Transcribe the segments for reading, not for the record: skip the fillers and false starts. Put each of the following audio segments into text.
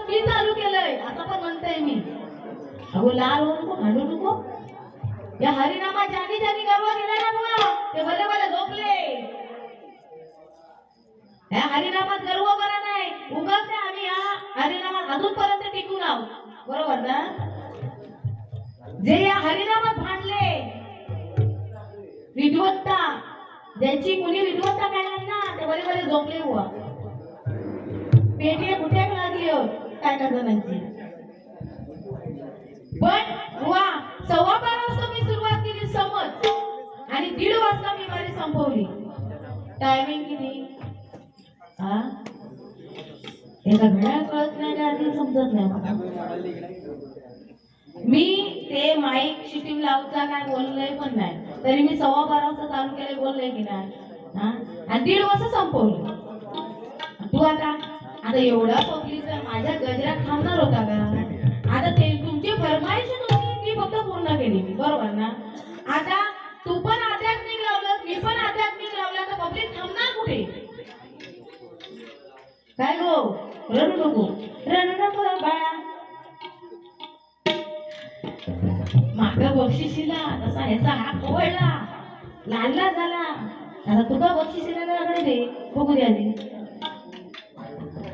मी चालू केलंय असं पण म्हणताय मी. अगो लाल होऊन नको भांडू नको. या हरिनामा ज्यानी ज्यानी गर्व केला ना बुवा ते भले भले झोपले. या हरिनामात गर्व करा नाही उगाच नाही. आम्ही या हरिनामात अजूनपर्यंत टिकून आहोत बरोबर ना. जे या हरिनामात भांडले विद्वत्ता ज्यांची मुली विद्वत्ता काढल्या ना ते भले भले झोपले बुवा. पेटी कुठे लागली हो काय काय जणांची. पण वा 12:15 वाजता मी सुरुवात केली समज आणि 1:30 वाजता मी बारी संपवली. टायमिंग किती हा एका घड्याळ कळत नाही का आधी समजत नाही मला. मी ते माईक शिटिंग लावचा काय बोललंय पण नाही तरी मी 12:15 वाजता चालू केले बोलले की नाही हा आणि 1:30 वाजता संपवलं. तू आता एवढा पब्लिक जर माझ्या गजरात थांबणार होता का. आता ते तुमची फरमाईश होती ती फक्त पूर्ण केली मी बरोबर ना. आता तू पण आध्यात्मिक लावलं मी पण आध्यात्मिक लावलं तर पब्लिक थांबणार कुठे. काय गो रडू नको बाळा. मागं बक्षिसीला तसा ह्याचा हात ओवळला लालला झाला. आता तुका बक्षिसीला लागले दे बघू द्या दे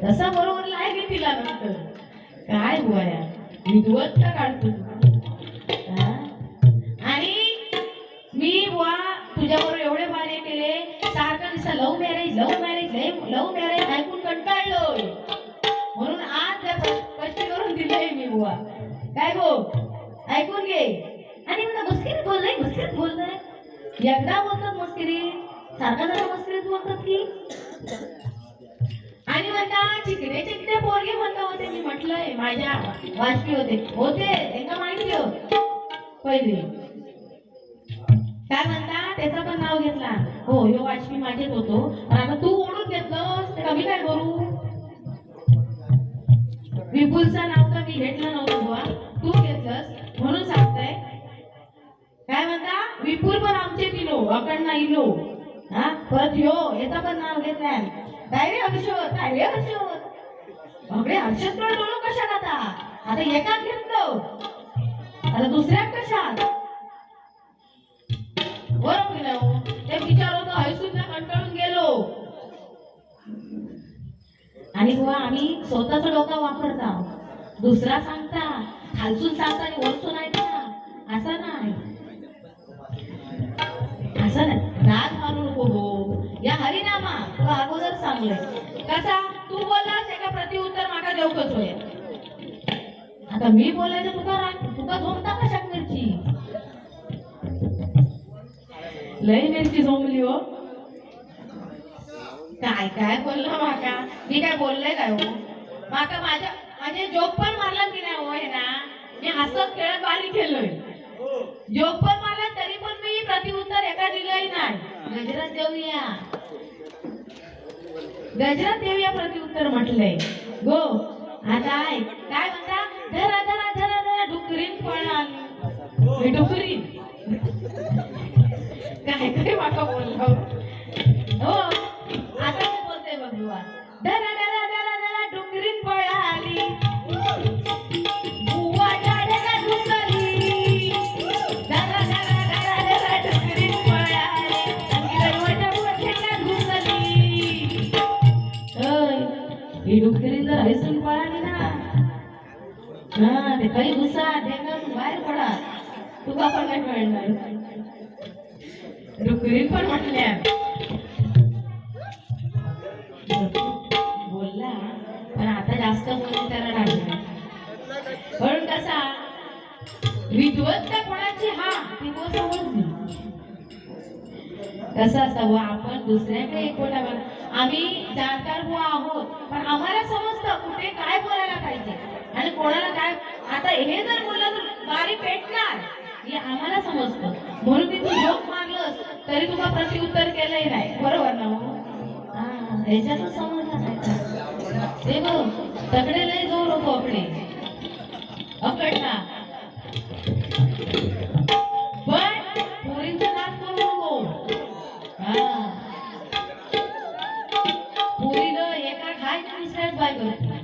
तसा बरोबर लागली तिला नंतर. काय बुवाया विद्वत्ता काढतो आणि मी बुवा तुझ्याबरोबर एवढे भारी केले. सारखं दिसतं लव्ह मॅरेज ऐकून कंटाळलोय म्हणून आज स्पष्ट करून दिलंय मी बुवा. काय गो ऐकून घे. आणि मला मस्करीत बोललंय एकदा बोलतात मस्करी सारखा मस्करीत बोलतात की. आणि म्हणता चिकने पोरगे म्हणता होते. मी म्हटलंय माझ्या वाजपी होते त्यांना माहिती होत पहिले. काय म्हणता त्याचं पण नाव घेतला हो ह्यो वाजपी माझेच होतो पण आता तू ओढून घेतलंस ते कमी काय करू. विपुलचं नाव तर मी घेतलं नव्हतं बुवा तू घेतलंस म्हणून सांगताय. काय म्हणता विपुल पण आमचे तिलो अकड इलो हा परत ह्यो याचा पण नाव घेतलाय. काय रे हर्षद हर्षद पण डोळो कशात आता एकाच घेतलं आता दुसऱ्यात कशात बरोबर नाही. ते विचार होतो हयसूनला कंटाळून गेलो. आणि बुवा आम्ही स्वतःचा डोका वापरता दुसरा सांगता खालसून सांगता आणि वरसून ऐकता असं नाही. राग मारू नको हो. या हरिनामा तुला अगोदर सांगलंय कसा तू बोललास एका प्रतिउत्तर माका देऊकच होय. आता मी बोलायचं तुका झोमता कशा मिरची लय मिरची झोमली हो. काय बोलला माका मी काय बोलले काय हो. माका माझे जोक पण मारला की नाही हो. हे ना मी हसत खेळत बारी केलोय जोक पण मारला तरी पण मी प्रतिउत्तर एका दिलंही नाही. गजरात देऊया प्रतिउत्तर म्हटलंय गो. आता ऐक काय म्हणता धरा डुकरीन पळाली डुकरीन काय वाका बोललो हो. आता मी बोलते बघ बुवा धरा डुकरीन पळाली बुवा डाळेला डुकली धरा डुकरीन पळाली दरवाजा ठेका घुसली. ही डुकरीन जर हयसून पळाली ना हा ते काही घुसा ढेंगातून बाहेर पडा तुका पण नाही कळणार. डुकरीन पण म्हटल्या बोलला पण आता जास्त बोलून त्याला लागला म्हणून कसा विद्वत्ता कोणाची हा ती को समजली कसं असावं. आपण दुसऱ्याकडे एकवटा आम्ही जाणकार बुवा आहोत पण आम्हाला समजतं कुठे काय बोलायला पाहिजे आणि कोणाला काय. आता हे जर बोललं तर बारी पेटणार हे आम्हाला समजतं म्हणून मी तू जोक मारलंस तरी तुला प्रतिउत्तर केलंही नाही बरोबर ना. ह्याच्यातच समजलं नाही ते बघ तकडे लय जोर होतो अकडला पण पोरींचं नाक करू नको. पोरीनं एका खायचं दुसऱ्याच बाय करतो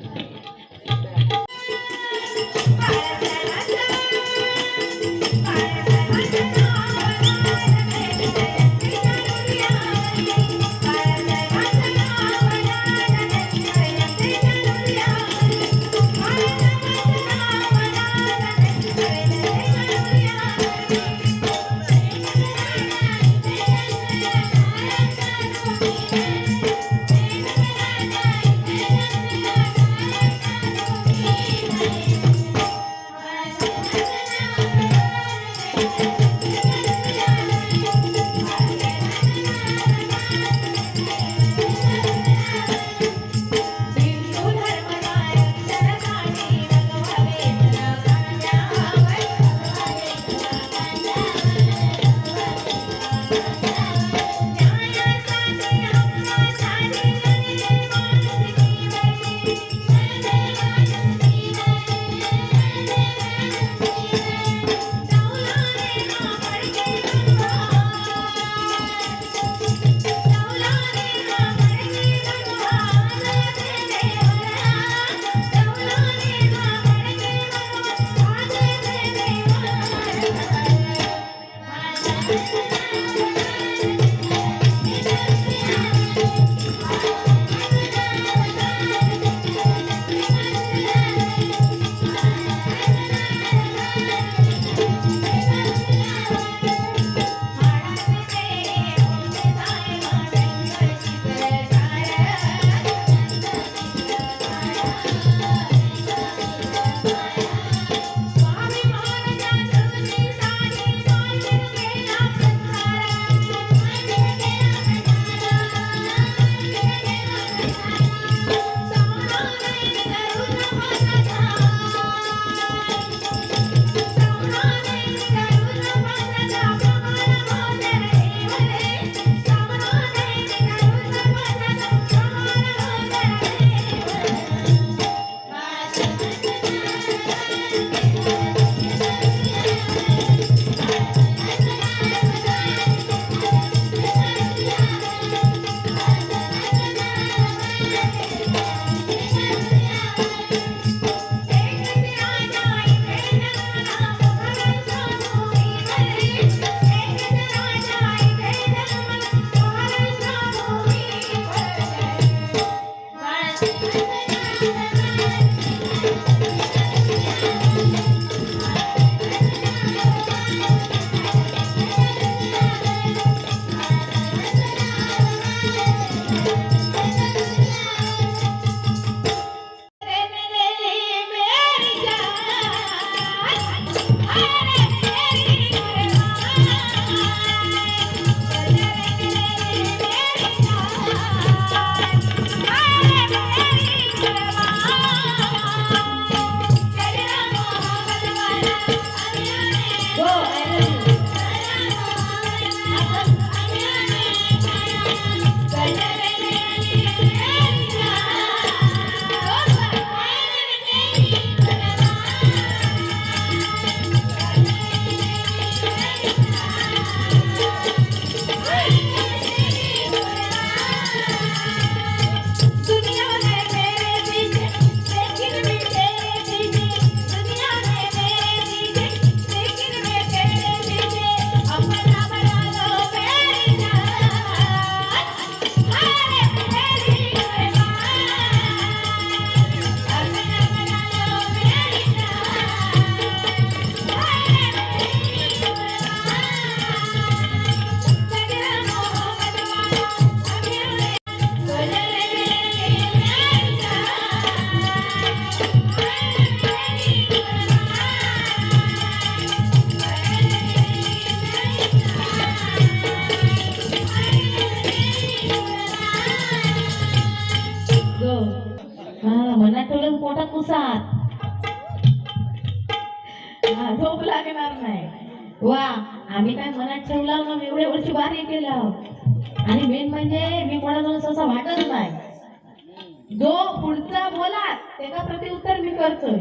मनात ठेवलं पोटात कुसात झोप लागणार नाही. वा आम्ही काय मनात ठेवला ना एवढ्या वर्षी बारी केलं. आणि मेन म्हणजे मी कोणाला असं वाटत नाही. जो पुढचा बोला त्याचा प्रत्युत्तर मी करतोय.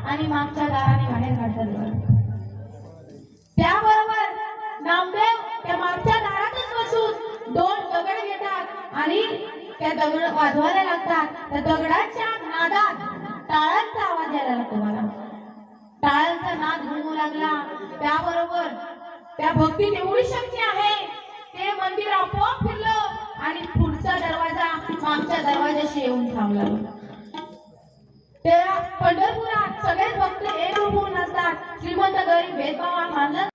आणि मागच्या दाराने बाहेर काढतात. त्याबरोबर नामदेव त्या मागच्या दारातच बसून दोन दगड घेतात आणि त्या दगड वाजवायला लागतात. त्या दगडाच्या नादात टाळांचा आवाज यायला लागतो. मला टाळांचा नाद घुमू लागला. त्याबरोबर त्या भक्तीत एवढी शक्ती आहे ते मंदिर आपोआप फिरलं आणि पुढचा दरवाजा मागच्या दरवाजाशी येऊन थांबला. त्या पंढरपुरात सगळेच भक्त एक रूप होऊन असतात. श्रीमंत गरीब भेदभाव मानला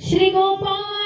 श्री गोपाल